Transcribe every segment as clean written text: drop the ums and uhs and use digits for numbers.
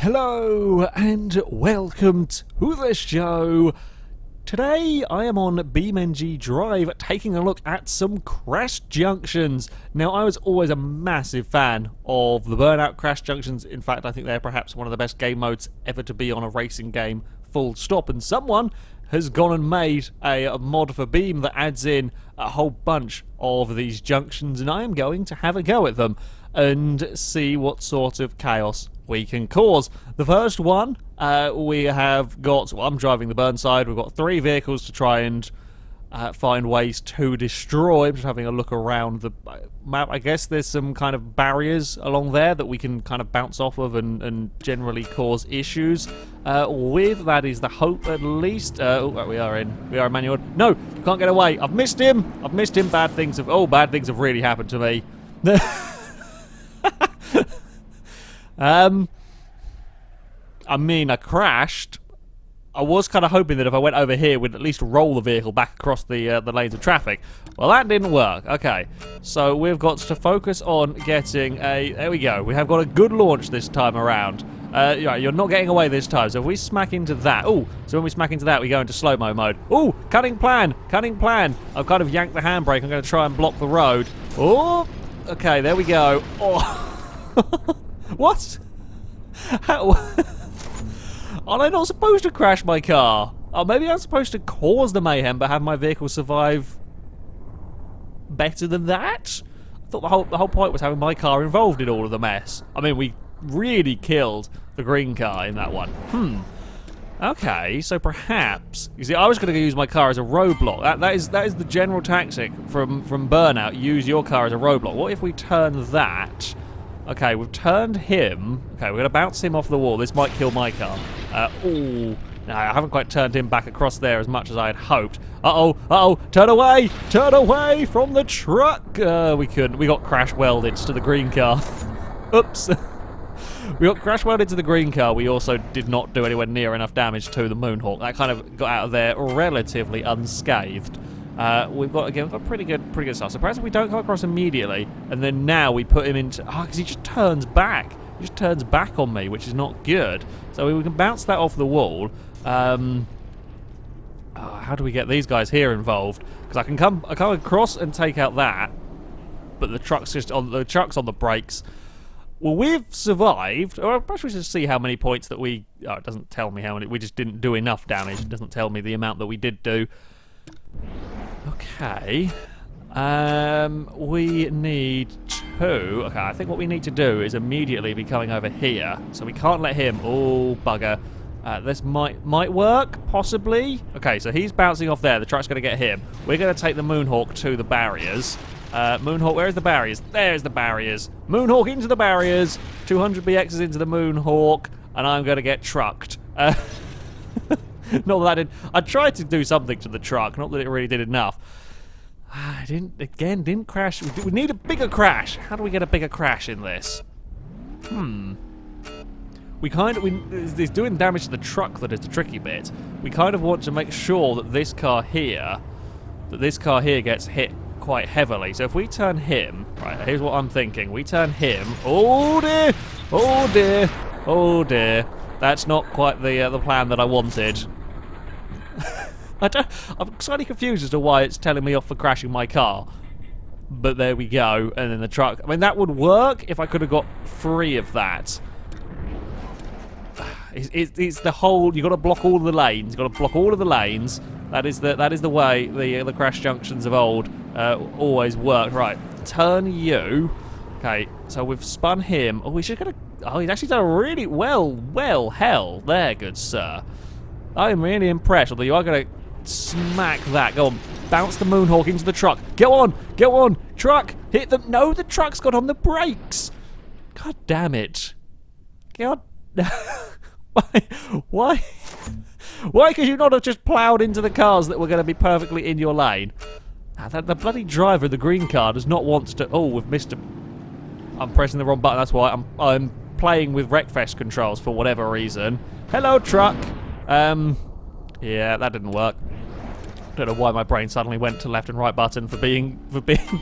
Hello and welcome to the show. Today I am on BeamNG Drive taking a look at some crash junctions. Now, I was always a massive fan of the Burnout crash junctions. In fact, I think they're perhaps one of the best game modes ever to be on a racing game, full stop. And someone has gone and made a mod for Beam that adds in a whole bunch of these junctions, and I am going to have a go at them and see what sort of chaos we can cause. The first one, we have got, well, I'm driving the Burnside. We've got 3 vehicles to try and find ways to destroy. I'm just having a look around the map. I guess there's some kind of barriers along there that we can kind of bounce off of and generally cause issues with. That is the hope, at least. Oh, we are in manual. No, you can't get away. I've missed him. Bad things have really happened to me. I mean, I crashed. I was kind of hoping that if I went over here, we'd at least roll the vehicle back across the lanes of traffic. Well, that didn't work. Okay, so we've got to focus on getting a... There we go. We have got a good launch this time around. You're not getting away this time. So if we smack into that... Oh, so when we smack into that, we go into slow-mo mode. Oh, cutting plan. I've kind of yanked the handbrake. I'm going to try and block the road. Oh, okay, there we go. Oh. What? How? Am I not supposed to crash my car? Oh, maybe I'm supposed to cause the mayhem but have my vehicle survive better than that? I thought the whole point was having my car involved in all of the mess. I mean, we really killed the green car in that one. Okay, so perhaps... You see, I was going to use my car as a roadblock. That is the general tactic from Burnout. Use your car as a roadblock. What if we turn that... Okay, we've turned him. Okay, we're going to bounce him off the wall. This might kill my car. No, I haven't quite turned him back across there as much as I had hoped. Uh-oh, turn away from the truck. We couldn't. We got crash welded to the green car. Oops. We got crash welded to the green car. We also did not do anywhere near enough damage to the Moonhawk. That kind of got out of there relatively unscathed. We've got pretty good stuff. So perhaps if we don't come across immediately, and then now we put him into... because he just turns back. He just turns back on me, which is not good. So we can bounce that off the wall. How do we get these guys here involved? Because I can come across and take out that, but the truck's on the brakes. Well, we've survived. Or perhaps we should see how many points that we... Oh, it doesn't tell me how many. We just didn't do enough damage. It doesn't tell me the amount that we did do. Okay, we need to... Okay, I think what we need to do is immediately be coming over here. So we can't let him... Oh, bugger. This might work, possibly. Okay, so he's bouncing off there. The truck's going to get him. We're going to take the Moonhawk to the barriers. Moonhawk, where's the barriers? There's the barriers. Moonhawk into the barriers. 200 BXs into the Moonhawk. And I'm going to get trucked. Not that I did. I tried to do something to the truck, not that it really did enough. I didn't crash. We need a bigger crash. How do we get a bigger crash in this? It's doing damage to the truck that is the tricky bit. We kind of want to make sure that this car here gets hit quite heavily. So if we turn him, right, here's what I'm thinking. We turn him. Oh dear. That's not quite the plan that I wanted. I'm slightly confused as to why it's telling me off for crashing my car. But there we go. And then the truck. I mean, that would work if I could have got free of that. It's the whole... You've got to block all of the lanes. You've got to block all of the lanes. That is the way the crash junctions of old always worked. Right. Turn you. Okay, so we've spun him. Oh, he's actually done really well. Hell, there, good sir. I am really impressed, although you are going to smack that. Go on, bounce the Moonhawk into the truck. Go on, truck, hit them. No, the truck's got on the brakes. God damn it. God, why could you not have just ploughed into the cars that were going to be perfectly in your lane? The bloody driver of the green car does not want to... Oh, we've missed a... I'm pressing the wrong button, that's why. I'm playing with Wreckfest controls for whatever reason. Hello, truck. Yeah, that didn't work. Don't know why my brain suddenly went to left and right button for being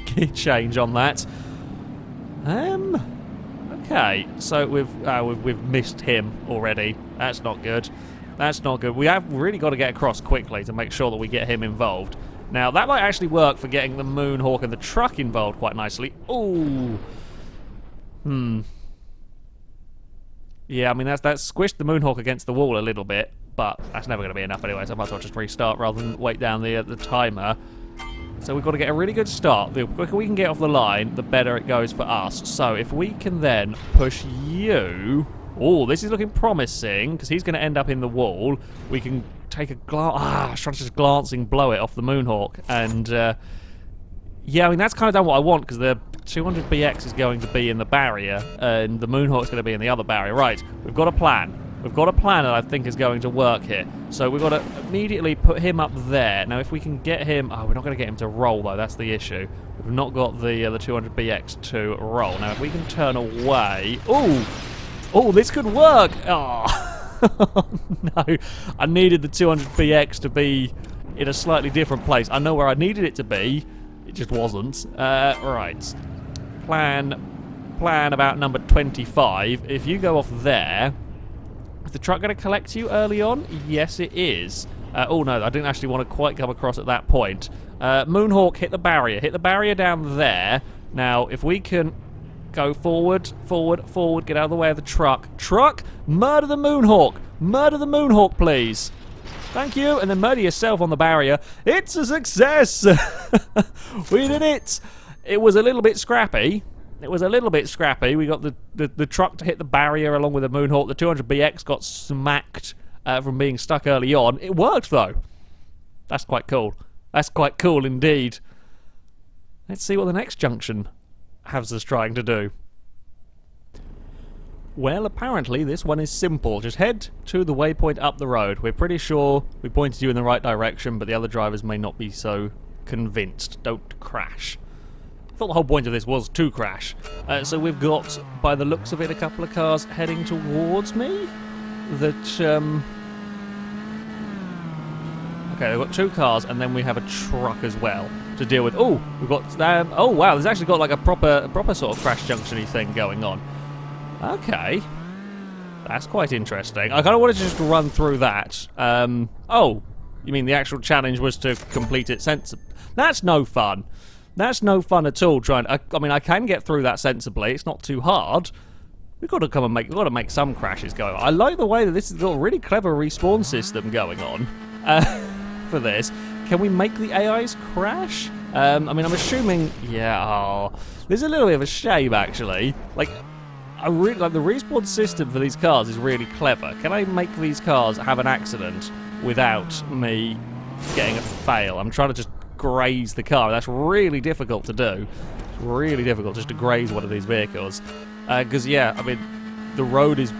key change on that. Okay, so we've missed him already. That's not good. That's not good. We have really got to get across quickly to make sure that we get him involved. Now, that might actually work for getting the Moonhawk and the truck involved quite nicely. Ooh. Yeah, I mean, that's squished the Moonhawk against the wall a little bit, but that's never going to be enough anyway, so I might as well just restart rather than wait down the timer. So we've got to get a really good start. The quicker we can get off the line, the better it goes for us. So if we can then push you... Oh, this is looking promising, because he's going to end up in the wall. We can take a glance... I was trying to just glancing blow it off the Moonhawk. And, yeah, I mean, that's kind of done what I want, because the 200BX is going to be in the barrier, and the Moonhawk's going to be in the other barrier. Right, we've got a plan. We've got a plan that I think is going to work here. So we've got to immediately put him up there. Now, if we can get him... Oh, we're not going to get him to roll, though. That's the issue. We've not got the 200BX to roll. Now, if we can turn away... Ooh! Oh, this could work! Oh, no. I needed the 200BX to be in a slightly different place. I know where I needed it to be. It just wasn't. Right. Plan about number 25. If you go off there... Is the truck going to collect you early on? Yes, it is. Oh, no, I didn't actually want to quite come across at that point. Moonhawk, hit the barrier. Hit the barrier down there. Now, if we can... Go forward, forward, forward. Get out of the way of the truck. Truck, murder the Moonhawk. Murder the Moonhawk, please. Thank you. And then murder yourself on the barrier. It's a success. We did it. It was a little bit scrappy. It was a little bit scrappy. We got the truck to hit the barrier along with the Moonhawk. The 200BX got smacked from being stuck early on. It worked, though. That's quite cool. That's quite cool indeed. Let's see what the next junction has us trying to do. Well, apparently this one is simple. Just head to the waypoint up the road. We're pretty sure we pointed you in the right direction, but the other drivers may not be so convinced. Don't crash. I thought the whole point of this was to crash. So we've got, by the looks of it, a couple of cars heading towards me. Okay, we've got two cars, and then we have a truck as well to deal with. Oh, we've got... oh, wow, there's actually got like a proper sort of crash junction-y thing going on. Okay. That's quite interesting. I kind of wanted to just run through that. Oh, you mean the actual challenge was to complete it sensibly? That's no fun. That's no fun at all. I mean, I can get through that sensibly. It's not too hard. We've got to we've got to make some crashes go. I like the way that this has got a really clever respawn system going on. For this. Can we make the AIs crash? I mean, I'm assuming... Yeah, oh... This is a little bit of a shame, actually. Like, I really... Like, the respawn system for these cars is really clever. Can I make these cars have an accident without me getting a fail? I'm trying to just graze the car. That's really difficult to do. It's really difficult just to graze one of these vehicles. Because, yeah, I mean, the road is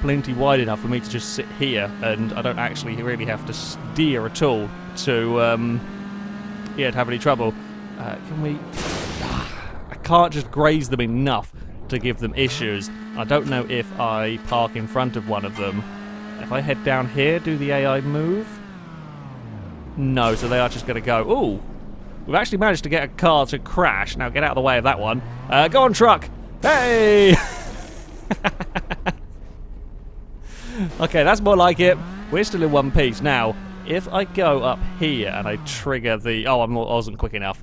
plenty wide enough for me to just sit here, and I don't actually really have to steer at all to to have any trouble. Can we... I can't just graze them enough to give them issues. I don't know if I park in front of one of them. If I head down here, do the AI move? No, so they are just going to go... Ooh! We've actually managed to get a car to crash. Now get out of the way of that one. Go on, truck! Hey! Okay, that's more like it. We're still in one piece. Now, if I go up here and I trigger the... Oh, I wasn't quick enough.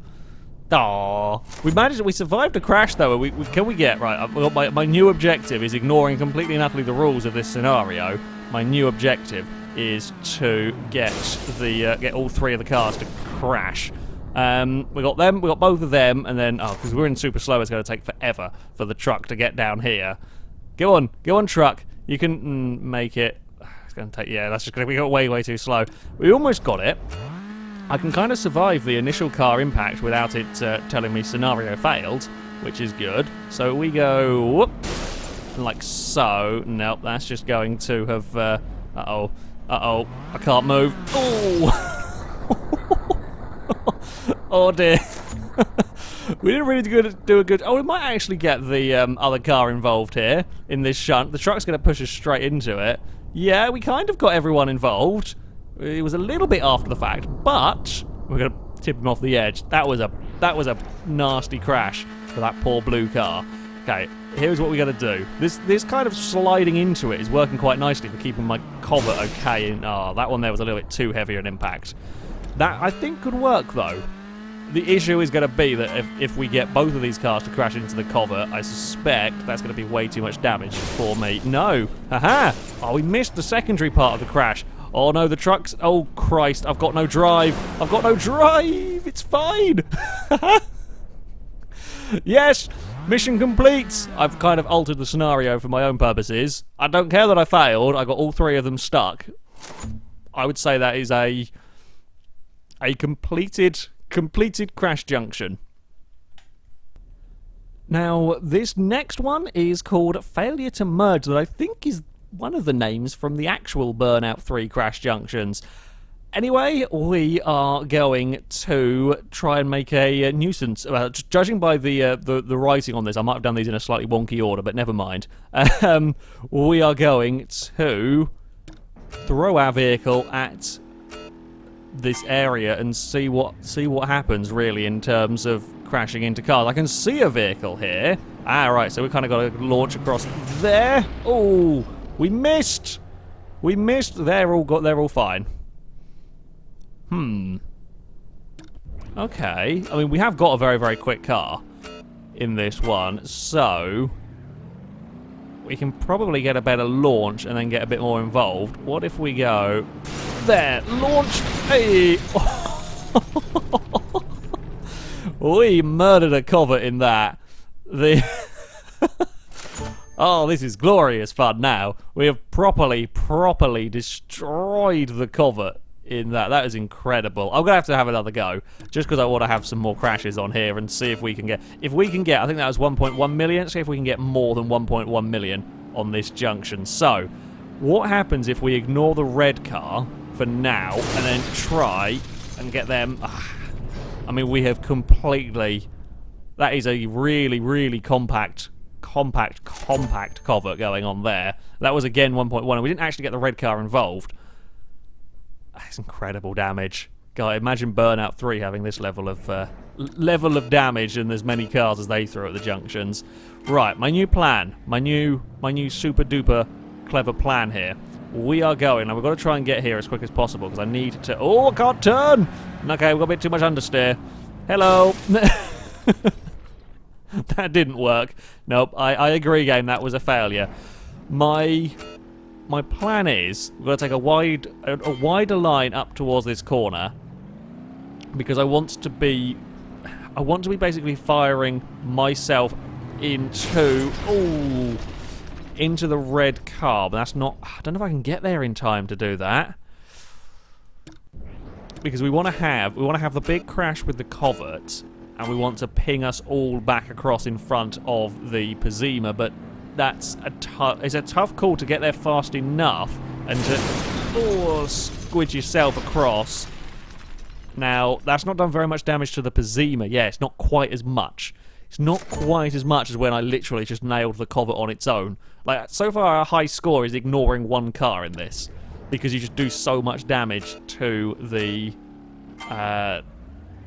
Aww. We managed... We survived a crash, though. Can we get... Right, my new objective is ignoring completely and utterly the rules of this scenario. My new objective is to get all three of the cars to crash. We got them, we got both of them, and then... Oh, because we're in super slow, it's going to take forever for the truck to get down here. Go on, truck. You can make it. It's going to take... Yeah, that's just going to be way too slow. We almost got it. I can kind of survive the initial car impact without it telling me scenario failed, which is good. So we go... Whoop, like so. Nope, that's just going to have... Uh-oh. I can't move. Oh! Oh dear. We didn't really do a good... Oh, we might actually get the other car involved here in this shunt. The truck's going to push us straight into it. Yeah, we kind of got everyone involved. It was a little bit after the fact, but we're going to tip him off the edge. That was a nasty crash for that poor blue car. Okay, here's what we got to do. This kind of sliding into it is working quite nicely for keeping my covert okay. And that one there was a little bit too heavy an impact. That I think could work though. The issue is going to be that if we get both of these cars to crash into the covert, I suspect that's going to be way too much damage for me. No, haha! Oh, we missed the secondary part of the crash. Oh no, the trucks. Oh Christ! I've got no drive. I've got no drive. It's fine. Yes. Mission complete! I've kind of altered the scenario for my own purposes. I don't care that I failed. I got all three of them stuck. I would say that is a completed crash junction. Now, this next one is called Failure to Merge, that I think is one of the names from the actual Burnout 3 crash junctions. Anyway, we are going to try and make a nuisance. Judging by the writing on this, I might have done these in a slightly wonky order, but never mind. We are going to throw our vehicle at this area and see what happens, really, in terms of crashing into cars. I can see a vehicle here. Ah, right, so we kind of got to launch across there. Oh, we missed. We missed. They're all fine. Okay. I mean, we have got a very, very quick car in this one, so we can probably get a better launch and then get a bit more involved. What if we go there? Launch! Hey! We murdered a covert in that. Oh, this is glorious fun now. We have properly destroyed the covert in that. That is incredible. I'm going to have another go, just because I want to have some more crashes on here and see if we can get, I think that was 1.1 million, see if we can get more than 1.1 million on this junction. So, what happens if we ignore the red car for now, and then try and get them, I mean, we have completely, that is a really compact covert going on there. That was again 1.1, and we didn't actually get the red car involved. That's incredible damage. God, imagine Burnout 3 having this level of damage and as many cars as they threw at the junctions. Right, my new plan. My new super duper clever plan here. We are going, and we've got to try and get here as quick as possible because I need to... Oh, I can't turn! Okay, we've got a bit too much understeer. Hello! That didn't work. Nope, I agree, game. That was a failure. My plan is we're going to take a wider line up towards this corner because I want to be basically firing myself into the red car, but that's not, I don't know if I can get there in time to do that. Because we want to have the big crash with the covert, and we want to ping us all back across in front of the Pazima, but it's a tough call to get there fast enough and to squidge yourself across. Now, that's not done very much damage to the Pazima. Yeah, it's not quite as much. It's not quite as much as when I literally just nailed the covert on its own. Like, so far our high score is ignoring one car in this, because you just do so much damage to the...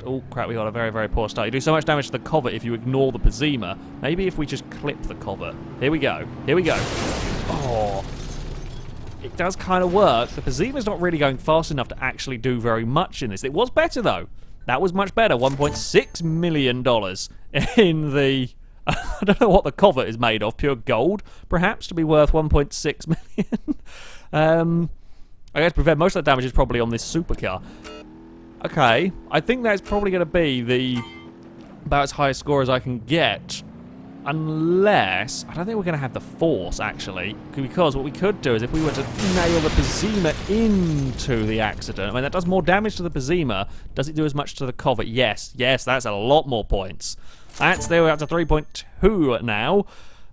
oh crap, we got a very, very poor start. You do so much damage to the covert if you ignore the Pazima. Maybe if we just clip the covert. Here we go. Here we go. Oh. It does kind of work. The Pazima's not really going fast enough to actually do very much in this. It was better, though. That was much better. $1.6 million in the... I don't know what the covert is made of. Pure gold, perhaps, to be worth 1.6 million. I guess most of that damage is probably on this supercar. Okay, I think that's probably going to be about as high a score as I can get. Unless... I don't think we're going to have the force, actually. Because what we could do is if we were to nail the Pazima into the accident... I mean, that does more damage to the Pazima. Does it do as much to the covert? Yes. Yes, that's a lot more points. We're up to 3.2 now.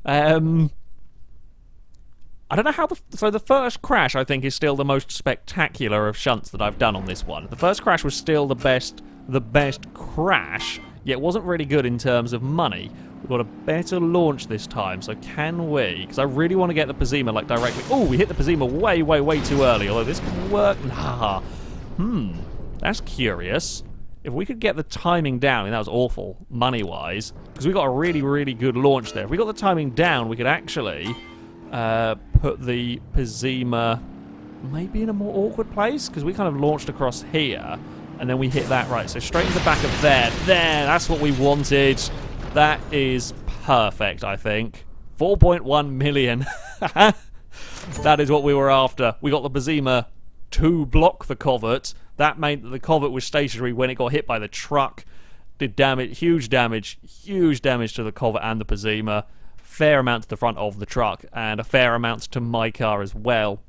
I don't know how so the first crash, I think, is still the most spectacular of shunts that I've done on this one. The first crash was still the best crash, yet wasn't really good in terms of money. We've got a better launch this time, so can we? Because I really want to get the Pazima, like, directly... Oh, we hit the Pazima way too early, although this can work... Nah. That's curious. if we could get the timing down, I mean, that was awful money-wise, because we got a really, really good launch there. If we got the timing down, we could actually put the Pizima maybe in a more awkward place, because we kind of launched across here, and then we hit that right. So straight in the back of there. There, that's what we wanted. That is perfect, I think. 4.1 million. That is what we were after. We got the Pizima to block the covert. That meant that the covert was stationary when it got hit by the truck. Did damage, huge damage to the covert and the Pizima. Fair amount to the front of the truck, and a fair amount to my car as well.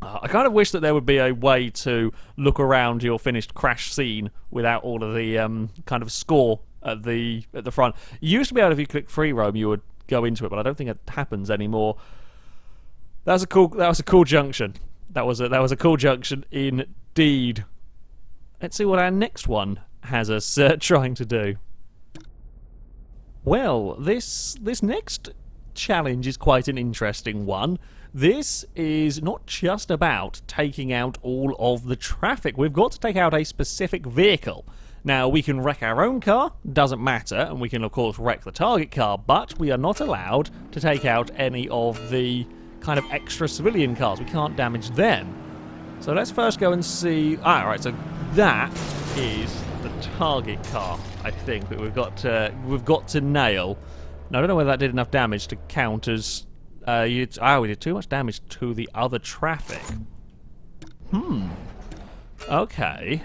I kind of wish that there would be a way to look around your finished crash scene without all of the kind of score at the front. You used to be able, if you click free roam, you would go into it, but I don't think it happens anymore. That was a cool junction. That was a cool junction indeed. Let's see what our next one has us trying to do. Well, this next challenge is quite an interesting one. This is not just about taking out all of the traffic. We've got to take out a specific vehicle. Now, we can wreck our own car, doesn't matter, and we can, of course, wreck the target car, but we are not allowed to take out any of the kind of extra civilian cars. We can't damage them. So let's first go and see... Alright, so that is the target car, I think, that we've got to nail. Now, I don't know whether that did enough damage to count as... we did too much damage to the other traffic. Okay.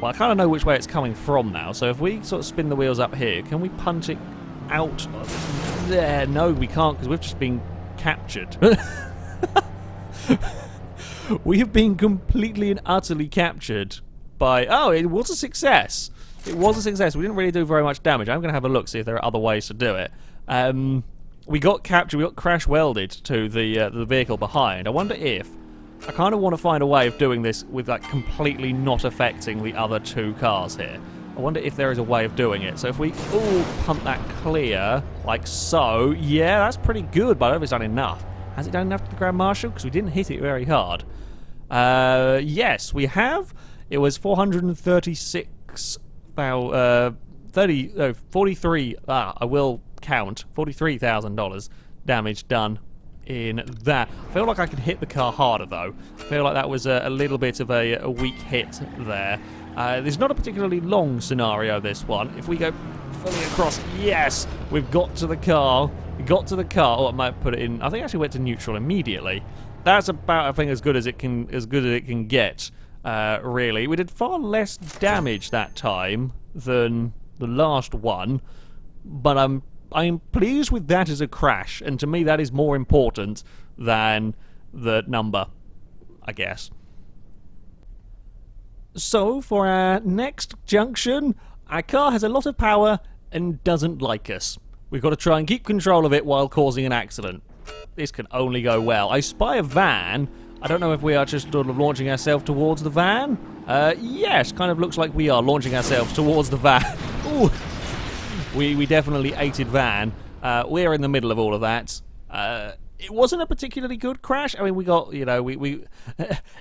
Well, I kind of know which way it's coming from now, so if we sort of spin the wheels up here, can we punch it out there? No, we can't, because we've just been captured. We have been completely and utterly captured by... Oh, it was a success. It was a success. We didn't really do very much damage. I'm going to have a look, see if there are other ways to do it. We got captured, we got crash welded to the vehicle behind. I wonder if... I kind of want to find a way of doing this with like completely not affecting the other two cars here. I wonder if there is a way of doing it. So if we all punt that clear, like so, yeah, that's pretty good, but I don't know if it's done enough. Has it done enough to the Grand Marshal? Because we didn't hit it very hard. Yes, we have. It was 436... 43... I will count. $43,000 damage done in that. I feel like I could hit the car harder, though. I feel like that was a little bit of a weak hit there. There's not a particularly long scenario, this one. If we go fully across, yes! We've got to the car. We got to the car. Oh, I might put it in... I think I actually went to neutral immediately. That's about, I think, as good as it can get, really. We did far less damage that time than the last one, but I'm pleased with that as a crash, and to me that is more important than the number, I guess. So, for our next junction, our car has a lot of power and doesn't like us. We've got to try and keep control of it while causing an accident. This can only go well. I spy a van. I don't know if we are just sort of launching ourselves towards the van. Yes, kind of looks like we are launching ourselves towards the van. Ooh. We definitely aided van. We're in the middle of all of that. It wasn't a particularly good crash. I mean, we got, you know,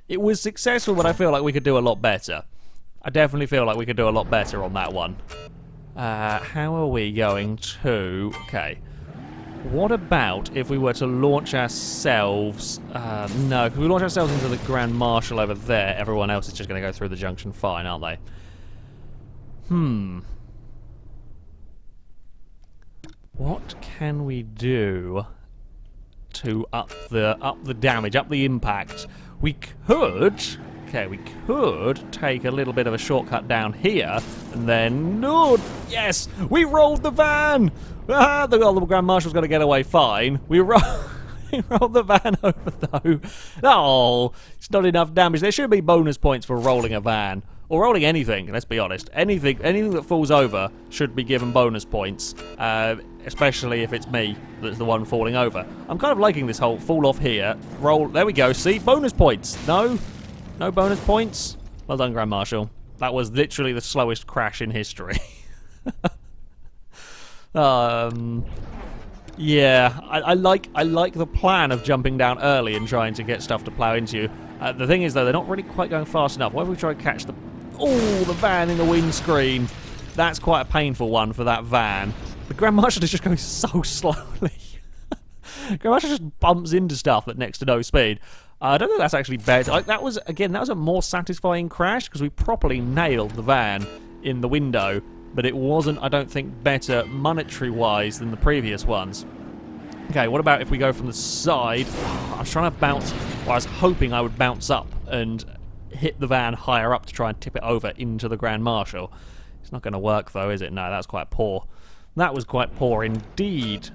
it was successful, but I feel like we could do a lot better. I definitely feel like we could do a lot better on that one. How are we going to... Okay. What about if we were to launch ourselves... no, if we launch ourselves into the Grand Marshal over there, everyone else is just going to go through the junction fine, aren't they? What can we do to up the damage, up the impact? We could... Okay, we could take a little bit of a shortcut down here, and then... No! Yes! We rolled the van! Ah, the Grand Marshal's going to get away fine. We rolled the van over, though. Oh, it's not enough damage. There should be bonus points for rolling a van. Or rolling anything, let's be honest. Anything that falls over should be given bonus points. Especially if it's me that's the one falling over. I'm kind of liking this whole fall off here. Roll. There we go. See? Bonus points. No? No bonus points? Well done, Grand Marshal. That was literally the slowest crash in history. Yeah, I like the plan of jumping down early and trying to get stuff to plow into you. The thing is, though, they're not really quite going fast enough. What if we try to catch the Oh, the van in the windscreen. That's quite a painful one for that van. The Grand Marshal is just going so slowly. Grand Marshal just bumps into stuff at next to no speed. I don't think that's actually better. Like, that was a more satisfying crash because we properly nailed the van in the window, but it wasn't, I don't think, better monetary-wise than the previous ones. Okay, what about if we go from the side? I was trying to bounce, well, I was hoping I would bounce up and hit the van higher up to try and tip it over into the Grand Marshal. It's not going to work though, is it? No, that's quite poor. That was quite poor indeed.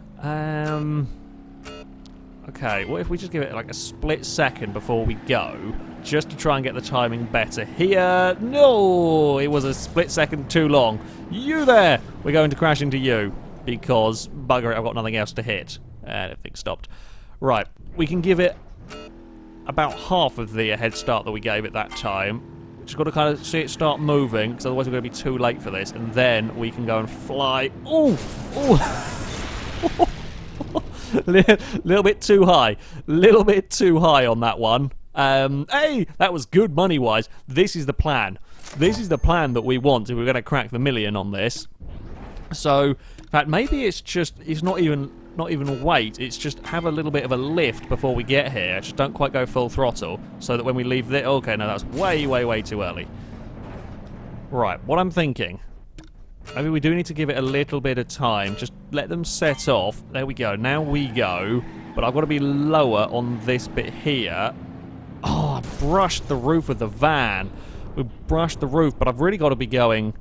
Okay, what if we just give it like a split second before we go, just to try and get the timing better here? No, it was a split second too long. You there! We're going to crash into you, because, bugger it, I've got nothing else to hit. And everything stopped. Right, we can give it about half of the head start that we gave it that time. Just got to kind of see it start moving, because otherwise we're going to be too late for this, and then we can go and fly. Ooh! Ooh! Little bit too high. Little bit too high on that one. Hey, that was good money-wise. This is the plan. This is the plan that we want if we're going to crack the million on this. So, in fact, maybe it's not even weight. It's just have a little bit of a lift before we get here. Just don't quite go full throttle, so that when we leave the... Okay, no, that's way, way, way too early. Right, what I'm thinking... Maybe we do need to give it a little bit of time. Just let them set off. There we go. Now we go. But I've got to be lower on this bit here. Oh, I brushed the roof of the van. We brushed the roof, but I've really got to be going...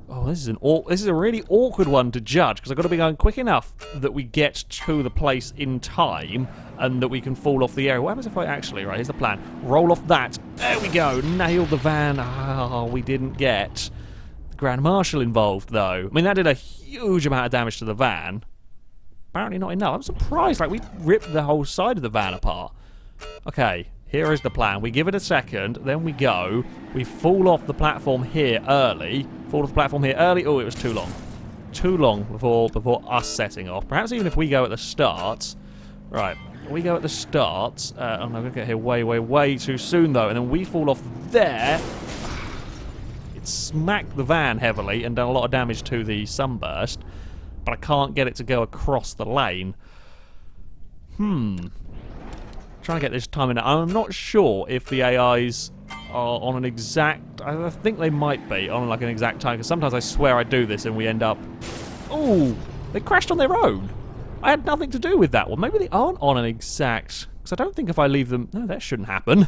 Oh, this is a really awkward one to judge, because I've got to be going quick enough that we get to the place in time and that we can fall off the area. What happens if I actually... Right, here's the plan. Roll off that. There we go. Nailed the van. Oh, we didn't get... Grand Marshal involved, though. I mean, that did a huge amount of damage to the van. Apparently not enough. I'm surprised. Like, we ripped the whole side of the van apart. Okay, here is the plan. We give it a second, then we go. We fall off the platform here early. Fall off the platform here early. Oh, it was too long. Too long before us setting off. Perhaps even if we go at the start. Right, we go at the start. I'm going to get here way, way, way too soon, though. And then we fall off there. Smacked the van heavily and done a lot of damage to the sunburst, but I can't get it to go across the lane. Trying to get this timing. I'm not sure if the AIs are on an exact... I think they might be on like an exact time, because sometimes I swear I do this and we end up... Oh, they crashed on their own. I had nothing to do with that one. Maybe they aren't on an exact... Because I don't think if I leave them... No, that shouldn't happen.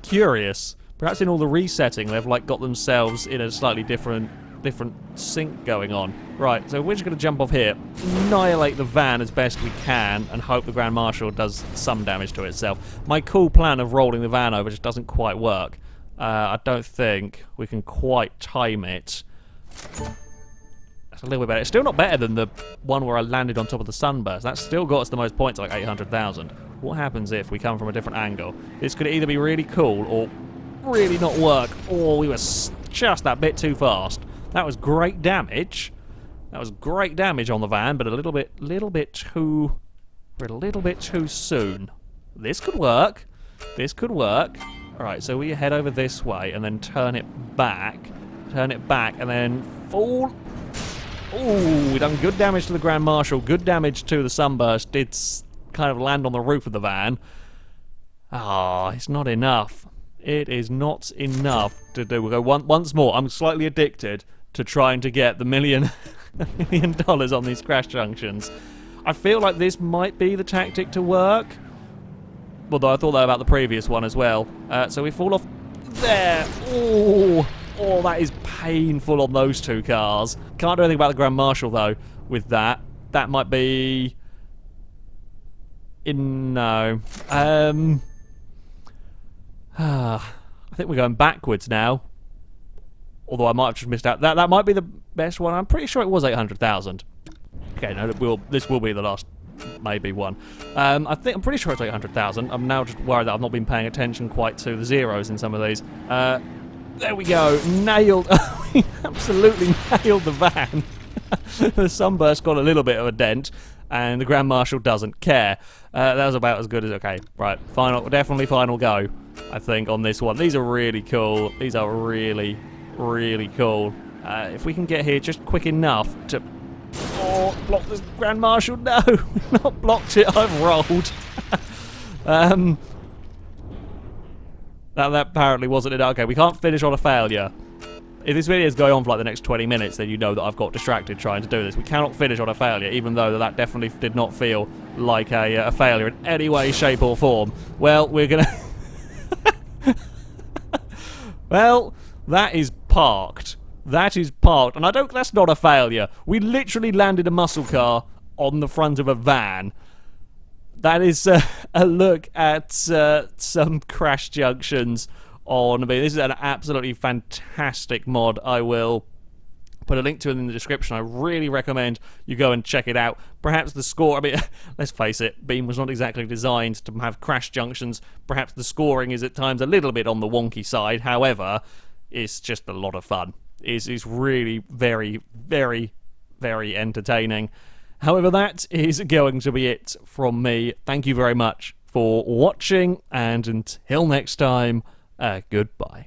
Curious. Perhaps in all the resetting, they've like got themselves in a slightly different sync going on. Right, so we're just going to jump off here, annihilate the van as best we can, and hope the Grand Marshal does some damage to itself. My cool plan of rolling the van over just doesn't quite work. I don't think we can quite time it. That's a little bit better. It's still not better than the one where I landed on top of the sunburst. That's still got us the most points, like 800,000. What happens if we come from a different angle? This could either be really cool or really not work. Or we were just that bit too fast. That was great damage. That was great damage on the van, but a little bit too soon. This could work. This could work. All right, so we head over this way and then turn it back, and then fall. Ooh, we done good damage to the Grand Marshal, good damage to the sunburst. It's kind of land on the roof of the van. Ah, it's not enough. It is not enough to do. We'll go once more. I'm slightly addicted to trying to get the $1 million on these crash junctions. I feel like this might be the tactic to work. Although I thought that about the previous one as well. So we fall off there. Ooh. Oh, that is painful on those two cars. Can't do anything about the Grand Marshal, though, with that. That might be... No. I think we're going backwards now. Although I might have just missed out. That might be the best one. I'm pretty sure it was 800,000. Okay, no, this will be the last, maybe one. I'm pretty sure it's 800,000. I'm now just worried that I've not been paying attention quite to the zeros in some of these. There we go. Nailed. We absolutely nailed the van. The sunburst got a little bit of a dent, and the Grand Marshal doesn't care. That was about as good as... Okay, right. Definitely final go, I think, on this one. These are really cool. These are really, really cool. If we can get here just quick enough to... Oh, block this Grand Marshal. No, we've not blocked it. I've rolled. That apparently wasn't it. Okay, we can't finish on a failure. If this video is going on for like the next 20 minutes, then you know that I've got distracted trying to do this. We cannot finish on a failure, even though that definitely did not feel like a failure in any way, shape, or form. Well, we're gonna... Well, that is parked. That is parked. And that's not a failure. We literally landed a muscle car on the front of a van. That is a look at some crash junctions on... I mean, this is an absolutely fantastic mod. I will put a link to it in the description. I really recommend you go and check it out. Perhaps the score... I mean, let's face it, Beam was not exactly designed to have crash junctions. Perhaps the scoring is at times a little bit on the wonky side. However, it's just a lot of fun. It's really very, very, very entertaining. However, that is going to be it from me. Thank you very much for watching, and until next time, goodbye.